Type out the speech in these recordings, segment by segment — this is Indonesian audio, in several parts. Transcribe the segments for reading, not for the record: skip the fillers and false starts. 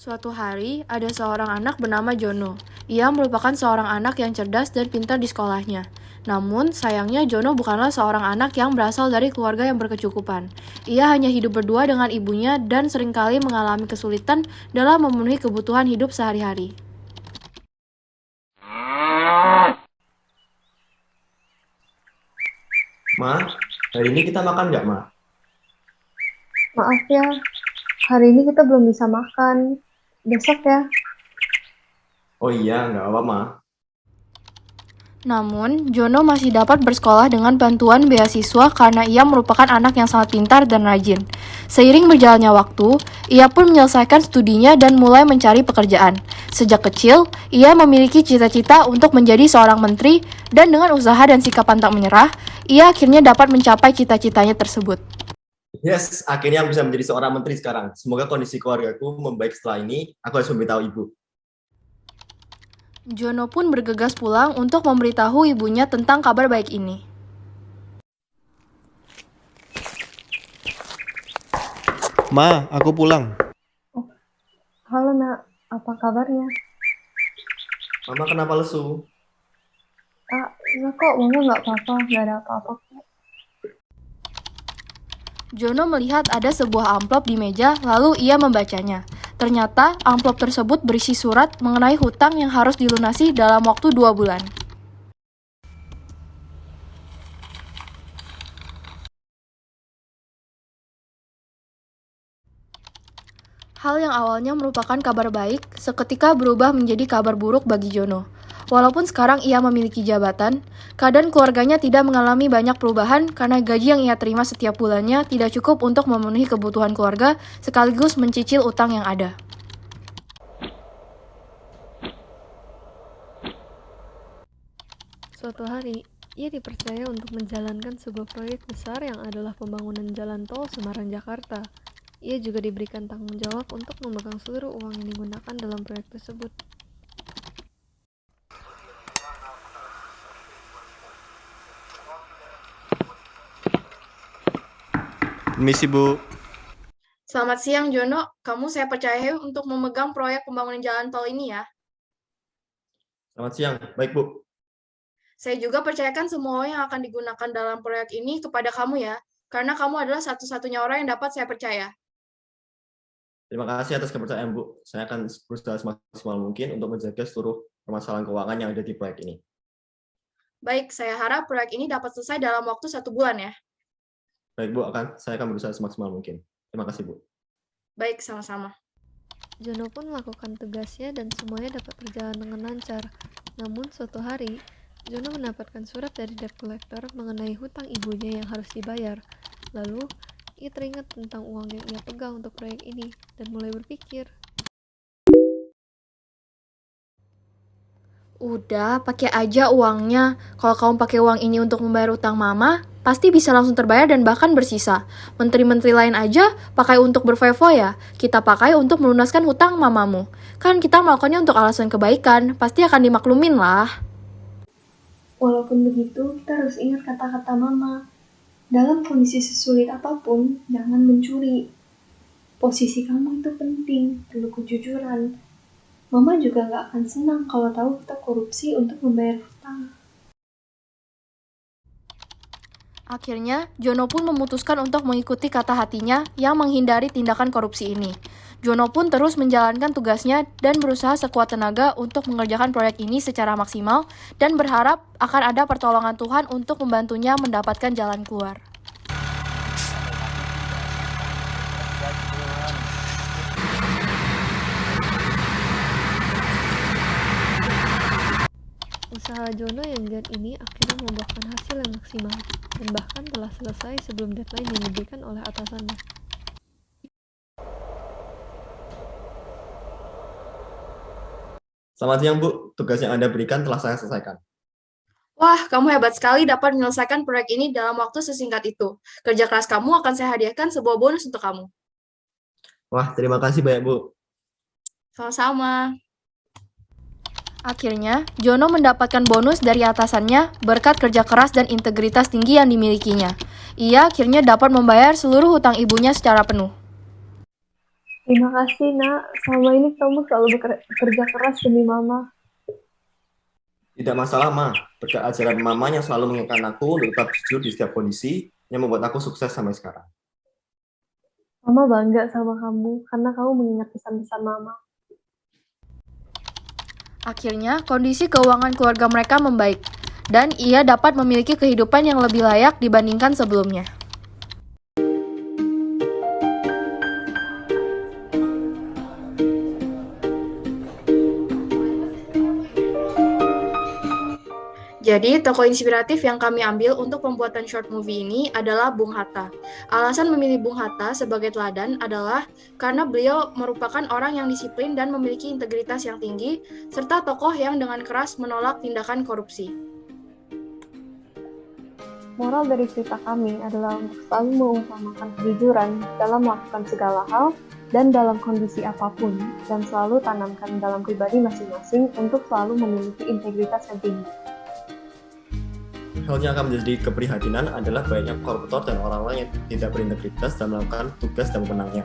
Suatu hari, ada seorang anak bernama Jono. Ia merupakan seorang anak yang cerdas dan pintar di sekolahnya. Namun, sayangnya Jono bukanlah seorang anak yang berasal dari keluarga yang berkecukupan. Ia hanya hidup berdua dengan ibunya dan seringkali mengalami kesulitan dalam memenuhi kebutuhan hidup sehari-hari. Ma, hari ini kita makan nggak, Ma? Maaf ya, hari ini kita belum bisa makan. Besok ya. Oh iya, nggak apa-apa, Ma. Namun, Jono masih dapat bersekolah dengan bantuan beasiswa karena ia merupakan anak yang sangat pintar dan rajin. Seiring berjalannya waktu, ia pun menyelesaikan studinya dan mulai mencari pekerjaan. Sejak kecil, ia memiliki cita-cita untuk menjadi seorang menteri dan dengan usaha dan sikap pantang menyerah, ia akhirnya dapat mencapai cita-citanya tersebut. Yes, akhirnya aku bisa menjadi seorang menteri sekarang. Semoga kondisi keluargaku membaik setelah ini. Aku harus memberitahu ibu. Jono pun bergegas pulang untuk memberitahu ibunya tentang kabar baik ini. Ma, aku pulang. Oh, halo nak, apa kabarnya? Mama kenapa lesu? Enggak kok, mama nggak apa-apa, nggak ada apa-apa kok. Jono melihat ada sebuah amplop di meja, lalu ia membacanya. Ternyata amplop tersebut berisi surat mengenai hutang yang harus dilunasi dalam waktu 2 bulan. Hal yang awalnya merupakan kabar baik, seketika berubah menjadi kabar buruk bagi Jono. Walaupun sekarang ia memiliki jabatan, keadaan keluarganya tidak mengalami banyak perubahan karena gaji yang ia terima setiap bulannya tidak cukup untuk memenuhi kebutuhan keluarga sekaligus mencicil utang yang ada. Suatu hari, ia dipercaya untuk menjalankan sebuah proyek besar yang adalah pembangunan jalan tol Semarang-Jakarta. Ia juga diberikan tanggung jawab untuk memegang seluruh uang yang digunakan dalam proyek tersebut. Permisi, Bu. Selamat siang Jono, kamu saya percaya untuk memegang proyek pembangunan jalan tol ini ya. Selamat siang. Baik, Bu. Saya juga percayakan semua uang yang akan digunakan dalam proyek ini kepada kamu ya, karena kamu adalah satu-satunya orang yang dapat saya percaya. Terima kasih atas kepercayaan, Bu. Saya akan berusaha semaksimal mungkin untuk menjaga seluruh permasalahan keuangan yang ada di proyek ini. Baik, saya harap proyek ini dapat selesai dalam waktu 1 bulan ya. Baik, Bu. Saya akan berusaha semaksimal mungkin. Terima kasih, Bu. Baik, sama-sama. Jono pun melakukan tugasnya dan semuanya dapat berjalan dengan lancar. Namun suatu hari, Jono mendapatkan surat dari debt collector mengenai hutang ibunya yang harus dibayar. Lalu, ia teringat tentang uang yang ia pegang untuk proyek ini dan mulai berpikir. Udah, pakai aja uangnya. Kalau kamu pakai uang ini untuk membayar utang mama, pasti bisa langsung terbayar dan bahkan bersisa. Menteri-menteri lain aja pakai untuk berfoya-foya. Kita pakai untuk melunaskan hutang mamamu. Kan kita melakukannya untuk alasan kebaikan, pasti akan dimaklumin lah. Walaupun begitu, kita harus ingat kata-kata mama. Dalam kondisi sesulit apapun, jangan mencuri. Posisi kamu itu penting, perlu kejujuran. Mama juga nggak akan senang kalau tahu kita korupsi untuk membayar hutang. Akhirnya, Jono pun memutuskan untuk mengikuti kata hatinya yang menghindari tindakan korupsi ini. Jono pun terus menjalankan tugasnya dan berusaha sekuat tenaga untuk mengerjakan proyek ini secara maksimal dan berharap akan ada pertolongan Tuhan untuk membantunya mendapatkan jalan keluar. Usaha Jono yang giat ini akhirnya membuahkan hasil yang maksimal dan bahkan telah selesai sebelum deadline yang diberikan oleh atasannya. Selamat siang, Bu. Tugas yang Anda berikan telah saya selesaikan. Wah, kamu hebat sekali dapat menyelesaikan proyek ini dalam waktu sesingkat itu. Kerja keras kamu akan saya hadiahkan sebuah bonus untuk kamu. Wah, terima kasih banyak, Bu. Sama-sama. Akhirnya, Jono mendapatkan bonus dari atasannya berkat kerja keras dan integritas tinggi yang dimilikinya. Ia akhirnya dapat membayar seluruh hutang ibunya secara penuh. Terima kasih, Nak. Selama ini kamu selalu bekerja keras demi Mama. Tidak masalah, Ma. Berkat ajaran Mama yang selalu mengingatkan aku untuk tetap jujur di setiap kondisi yang membuat aku sukses sampai sekarang. Mama bangga sama kamu karena kamu mengingat pesan-pesan Mama. Akhirnya, kondisi keuangan keluarga mereka membaik, dan ia dapat memiliki kehidupan yang lebih layak dibandingkan sebelumnya. Jadi, tokoh inspiratif yang kami ambil untuk pembuatan short movie ini adalah Bung Hatta. Alasan memilih Bung Hatta sebagai teladan adalah karena beliau merupakan orang yang disiplin dan memiliki integritas yang tinggi, serta tokoh yang dengan keras menolak tindakan korupsi. Moral dari cerita kami adalah untuk selalu mengumpamakan kejujuran dalam melakukan segala hal dan dalam kondisi apapun, dan selalu tanamkan dalam pribadi masing-masing untuk selalu memiliki integritas yang tinggi. Hal yang akan menjadi keprihatinan adalah banyaknya koruptor dan orang-orang yang tidak berintegritas dalam melakukan tugas dan wewenangnya.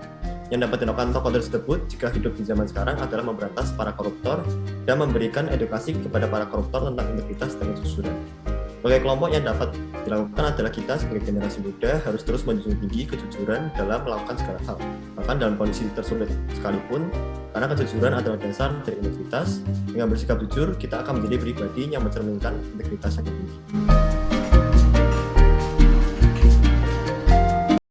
Yang dapat dilakukan tokoh tersebut jika hidup di zaman sekarang adalah memberantas para koruptor dan memberikan edukasi kepada para koruptor tentang integritas dan kejujuran. Sebagai kelompok yang dapat dilakukan adalah kita sebagai generasi muda harus terus menjunjung tinggi kejujuran dalam melakukan segala hal, bahkan dalam kondisi tersulit sekalipun, karena kejujuran adalah dasar dari integritas. Dengan bersikap jujur, kita akan menjadi pribadi yang mencerminkan integritas yang tinggi.